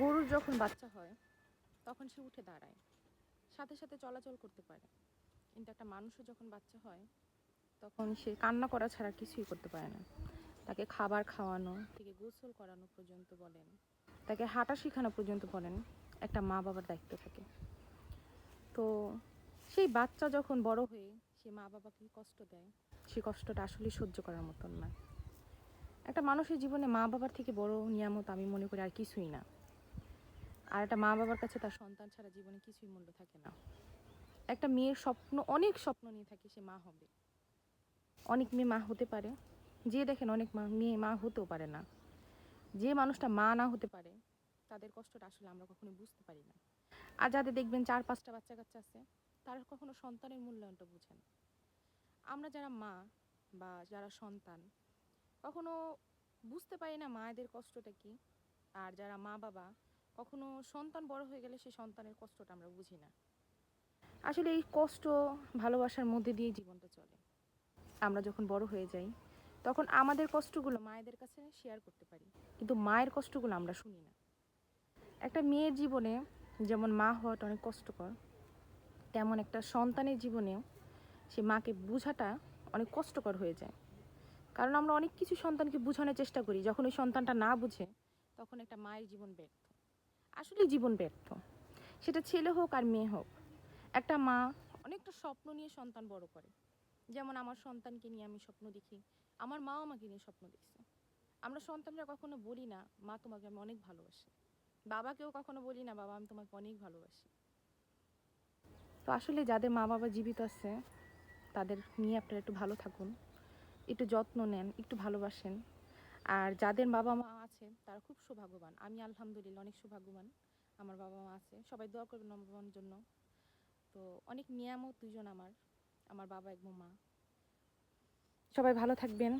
গরুর যখন বাচ্চা হয় তখন সে উঠে দাঁড়ায়, সাথে সাথে চলাচল করতে পারে। কিন্তু একটা মানুষের যখন বাচ্চা হয় তখন সে কান্না করা ছাড়া কিছুই করতে পারে না। তাকে খাবার খাওয়ানো থেকে গোসল করানো পর্যন্ত বলেন, তাকে হাঁটা শেখানো পর্যন্ত বলেন, একটা মা বাবার দায়িত্ব থাকে। তো সেই বাচ্চা যখন বড় হয়ে সে মা বাবাকে কষ্ট দেয়, সে কষ্টটা আসলে সহ্য করার মতন না। একটা মানুষের জীবনে মা বাবার থেকে বড় নিয়ামত আমি মনে করি আর কিছুই না। আর একটা মা বাবার কাছে তার সন্তান ছাড়া জীবনে কিছুই মূল্য থাকে না। একটা মেয়ের স্বপ্ন, অনেক স্বপ্ন নিয়ে থাকে সে মা হবে। অনেক মেয়ে মা হতে পারে, যে দেখেন অনেক মেয়ে মা হতেও পারে না। যে মানুষটা মা না হতে পারে তাদের কষ্টটা আসলে আমরা কখনো বুঝতে পারি না। আর যাদের দেখবেন 4-5টা বাচ্চা কাচ্চা আছে তারা কখনো সন্তানের মূল্যায়নটা বুঝে না। আমরা যারা মা বা যারা সন্তান কখনো বুঝতে পারি না মায়েদের কষ্টটা কি। আর যারা মা বাবা কখনো সন্তান বড় হয়ে গেলে সেই সন্তানের কষ্টটা আমরা বুঝি না। আসলে এই কষ্ট ভালোবাসার মধ্যে দিয়ে জীবনটা চলে। আমরা যখন বড় হয়ে যাই তখন আমাদের কষ্টগুলো মায়েদের কাছে শেয়ার করতে পারি, কিন্তু মায়ের কষ্টগুলো আমরা শুনি না। একটা মেয়ের জীবনে যেমন মা হওয়াটা অনেক কষ্টকর, তেমন একটা সন্তানের জীবনেও সে মাকে বোঝাটা অনেক কষ্টকর হয়ে যায়। কারণ আমরা অনেক কিছু সন্তানকে বোঝানোর চেষ্টা করি, যখন ওই সন্তানটা না বুঝে তখন একটা মায়ের জীবন ব্যর্থ। আসলে জীবন ব্যর্থ, সেটা ছেলে হোক আর মেয়ে হোক। একটা মা অনেকটা স্বপ্ন নিয়ে সন্তান বড় করে। যেমন আমার সন্তানকে নিয়ে আমি স্বপ্ন দেখি, আমার মাও আমাকে নিয়ে স্বপ্ন দেখছে। আমরা সন্তানরা কখনো বলি না মা তোমাকে আমি অনেক ভালোবাসি, বাবাকেও কখনো বলি না বাবা আমি তোমাকে অনেক ভালোবাসি। তো আসলে যাদের মা বাবা জীবিত আছে তাদের নিয়ে আপনারা একটু ভালো থাকুন, একটু যত্ন নেন, একটু ভালোবাসেন। আর যাদের বাবা মা আছে তারা খুব সৌভাগ্যবান। আমি আলহামদুলিল্লাহ অনেক সৌভাগ্যবান, আমার বাবা মা আছে। সবাই দোয়া করবেন আমার বাবার জন্য। তো অনেক নিয়ামত দুজন আমার, আমার বাবা এবং মা। সবাই ভালো থাকবেন।